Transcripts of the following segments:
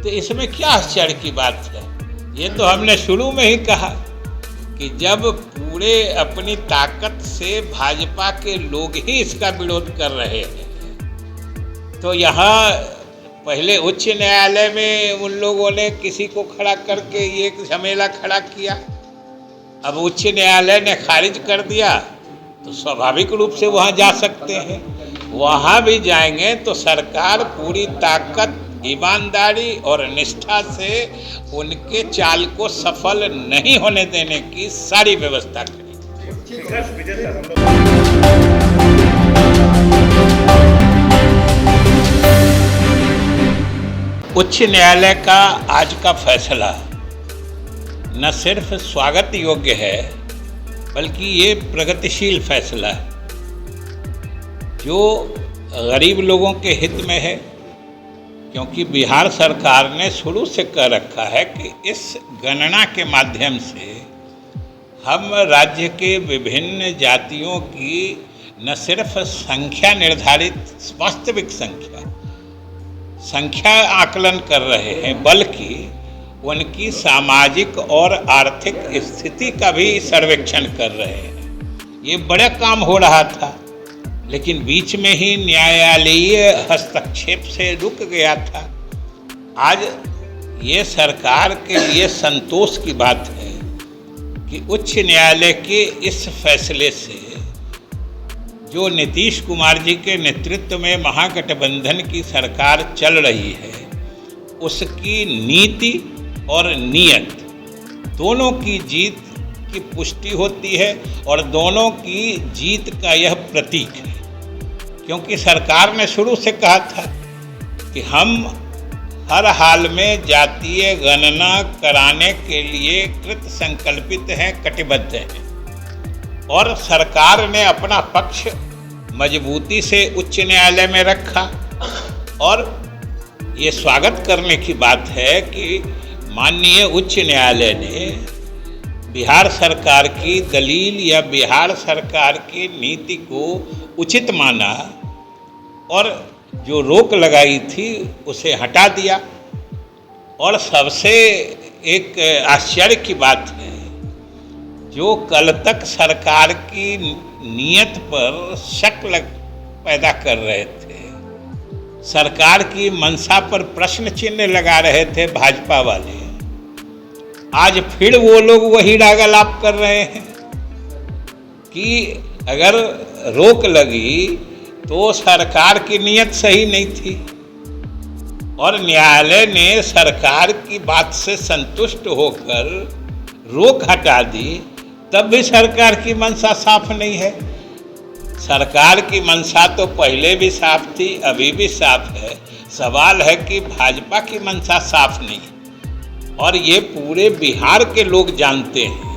तो इसमें क्या आश्चर्य की बात है? ये तो हमने शुरू में ही कहा कि जब पूरे अपनी ताकत से भाजपा के लोग ही इसका विरोध कर रहे हैं, तो यहाँ पहले उच्च न्यायालय में उन लोगों ने किसी को खड़ा करके ये झमेला खड़ा किया, अब उच्च न्यायालय ने खारिज कर दिया तो स्वाभाविक रूप से वहाँ जा सकते हैं। वहाँ भी जाएंगे तो सरकार पूरी ताकत, ईमानदारी और निष्ठा से उनके चाल को सफल नहीं होने देने की सारी व्यवस्था करेगी। उच्च न्यायालय का आज का फैसला न सिर्फ स्वागत योग्य है, बल्कि ये प्रगतिशील फैसला है जो गरीब लोगों के हित में है, क्योंकि बिहार सरकार ने शुरू से कह रखा है कि इस गणना के माध्यम से हम राज्य के विभिन्न जातियों की न सिर्फ संख्या निर्धारित, वास्तविक संख्या आकलन कर रहे हैं, बल्कि उनकी सामाजिक और आर्थिक स्थिति का भी सर्वेक्षण कर रहे हैं। ये बड़ा काम हो रहा था, लेकिन बीच में ही न्यायालयीय हस्तक्षेप से रुक गया था। आज ये सरकार के लिए संतोष की बात है कि उच्च न्यायालय के इस फैसले से जो नीतीश कुमार जी के नेतृत्व में महागठबंधन की सरकार चल रही है, उसकी नीति और नीयत दोनों की जीत की पुष्टि होती है और दोनों की जीत का यह प्रतीक है। क्योंकि सरकार ने शुरू से कहा था कि हम हर हाल में जातीय गणना कराने के लिए कृत संकल्पित हैं, कटिबद्ध हैं, और सरकार ने अपना पक्ष मजबूती से उच्च न्यायालय में रखा। और ये स्वागत करने की बात है कि माननीय उच्च न्यायालय ने बिहार सरकार की दलील या बिहार सरकार की नीति को उचित माना और जो रोक लगाई थी उसे हटा दिया। और सबसे एक आश्चर्य की बात है, जो कल तक सरकार की नीयत पर शक पैदा कर रहे थे, सरकार की मंशा पर प्रश्न चिन्ह लगा रहे थे भाजपा वाले, आज फिर वो लोग वही रागालाप कर रहे हैं कि अगर रोक लगी तो सरकार की नीयत सही नहीं थी और न्यायालय ने सरकार की बात से संतुष्ट होकर रोक हटा दी, तब भी सरकार की मंशा साफ नहीं है। सरकार की मंशा तो पहले भी साफ थी, अभी भी साफ है। सवाल है कि भाजपा की मंशा साफ नहीं है। और ये पूरे बिहार के लोग जानते हैं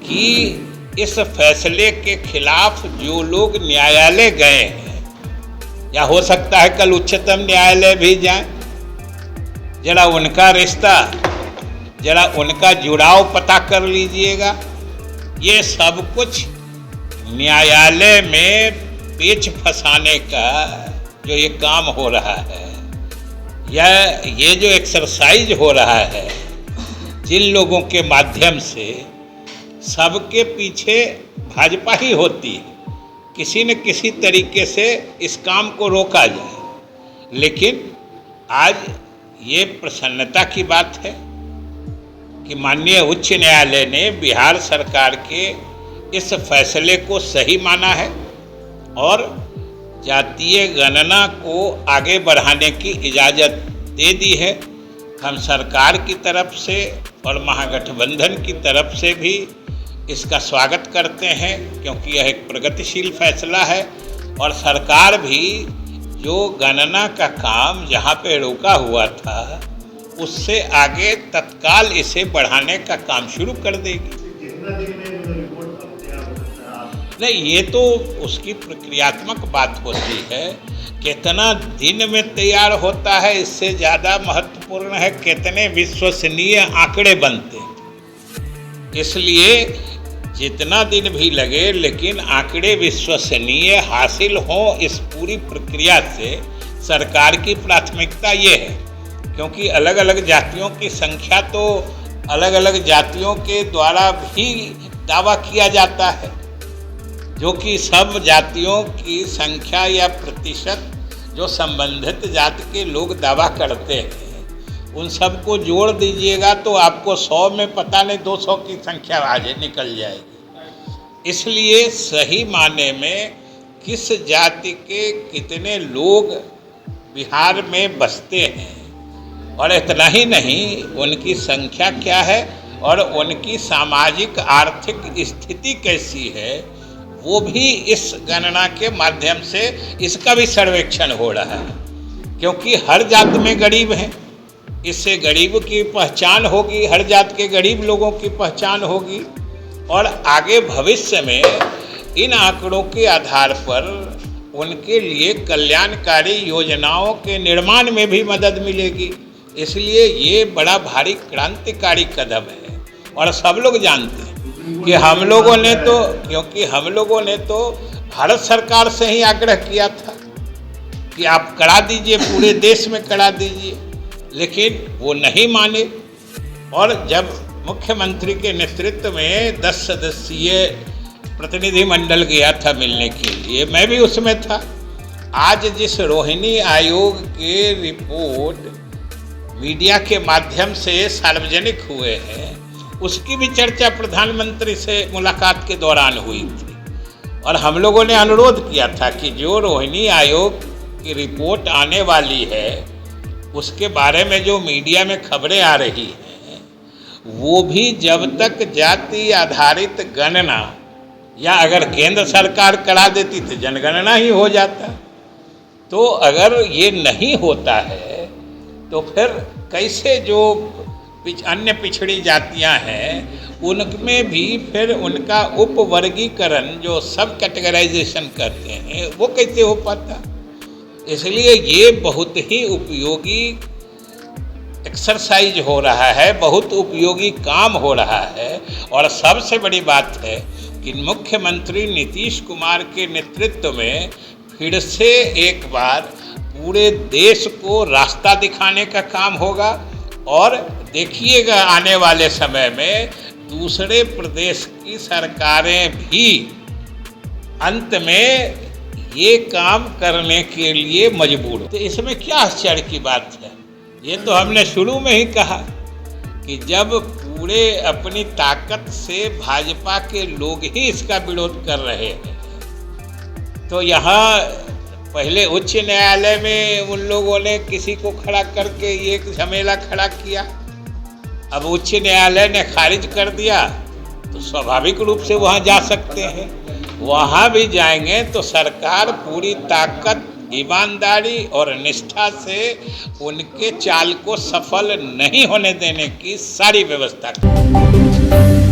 कि इस फैसले के खिलाफ जो लोग न्यायालय गए हैं, या हो सकता है कल उच्चतम न्यायालय भी जाएं, जरा उनका रिश्ता, जरा उनका जुड़ाव पता कर लीजिएगा। ये सब कुछ न्यायालय में पेच फंसाने का जो ये काम हो रहा है, या ये जो एक्सरसाइज हो रहा है, जिन लोगों के माध्यम से सबके पीछे भाजपा ही होती है, किसी न किसी तरीके से इस काम को रोका जाए। लेकिन आज ये प्रसन्नता की बात है कि माननीय उच्च न्यायालय ने बिहार सरकार के इस फैसले को सही माना है और जातीय गणना को आगे बढ़ाने की इजाज़त दे दी है। हम सरकार की तरफ से और महागठबंधन की तरफ से भी इसका स्वागत करते हैं, क्योंकि यह एक प्रगतिशील फैसला है और सरकार भी जो गणना का काम जहाँ पे रोका हुआ था, उससे आगे तत्काल इसे बढ़ाने का काम शुरू कर देगी। नहीं, ये तो उसकी प्रक्रियात्मक बात होती है, कितना दिन में तैयार होता है इससे ज़्यादा महत्वपूर्ण है कितने विश्वसनीय आंकड़े बनते हैं। इसलिए जितना दिन भी लगे, लेकिन आंकड़े विश्वसनीय हासिल हों, इस पूरी प्रक्रिया से सरकार की प्राथमिकता ये है क्योंकि अलग अलग जातियों की संख्या तो अलग अलग जातियों के द्वारा भी दावा किया जाता है, जो कि सब जातियों की संख्या या प्रतिशत जो संबंधित जाति के लोग दावा करते हैं उन सबको जोड़ दीजिएगा तो आपको 100 में पता नहीं 200 की संख्या आगे निकल जाएगी। इसलिए सही माने में किस जाति के कितने लोग बिहार में बसते हैं और इतना ही नहीं उनकी संख्या क्या है और उनकी सामाजिक आर्थिक स्थिति कैसी है, वो भी इस गणना के माध्यम से इसका भी सर्वेक्षण हो रहा है। क्योंकि हर जात में गरीब हैं, इससे गरीब की पहचान होगी, हर जात के गरीब लोगों की पहचान होगी और आगे भविष्य में इन आंकड़ों के आधार पर उनके लिए कल्याणकारी योजनाओं के निर्माण में भी मदद मिलेगी। इसलिए ये बड़ा भारी क्रांतिकारी कदम है और सब लोग जानते हैं कि हम लोगों ने तो, क्योंकि हम लोगों ने तो भारत सरकार से ही आग्रह किया था कि आप करा दीजिए, पूरे देश में करा दीजिए, लेकिन वो नहीं माने। और जब मुख्यमंत्री के नेतृत्व में 10 सदस्यीय प्रतिनिधिमंडल गया था मिलने के लिए, मैं भी उसमें था। आज जिस रोहिणी आयोग के रिपोर्ट मीडिया के माध्यम से सार्वजनिक हुए हैं उसकी भी चर्चा प्रधानमंत्री से मुलाकात के दौरान हुई थी और हम लोगों ने अनुरोध किया था कि जो रोहिणी आयोग की रिपोर्ट आने वाली है उसके बारे में जो मीडिया में खबरें आ रही हैं वो भी जब तक जाति आधारित गणना या अगर केंद्र सरकार करा देती तो जनगणना ही हो जाता, तो अगर ये नहीं होता है तो फिर कैसे जो अन्य पिछड़ी जातियां हैं उनमें भी फिर उनका उपवर्गीकरण जो सब कैटेगराइजेशन करते हैं वो कैसे हो पाता। इसलिए ये बहुत ही उपयोगी एक्सरसाइज हो रहा है, बहुत उपयोगी काम हो रहा है। और सबसे बड़ी बात है कि मुख्यमंत्री नीतीश कुमार के नेतृत्व में फिर से एक बार पूरे देश को रास्ता दिखाने का काम होगा और देखिएगा आने वाले समय में दूसरे प्रदेश की सरकारें भी अंत में ये काम करने के लिए मजबूर। तो इसमें क्या आश्चर्य की बात है, ये तो हमने शुरू में ही कहा कि जब पूरे अपनी ताकत से भाजपा के लोग ही इसका विरोध कर रहे हैं तो यहाँ पहले उच्च न्यायालय में उन लोगों ने किसी को खड़ा करके ये झमेला खड़ा किया, अब उच्च न्यायालय ने खारिज कर दिया तो स्वाभाविक रूप से वहाँ जा सकते हैं। वहाँ भी जाएंगे तो सरकार पूरी ताकत, ईमानदारी और निष्ठा से उनके चाल को सफल नहीं होने देने की सारी व्यवस्था करेगी।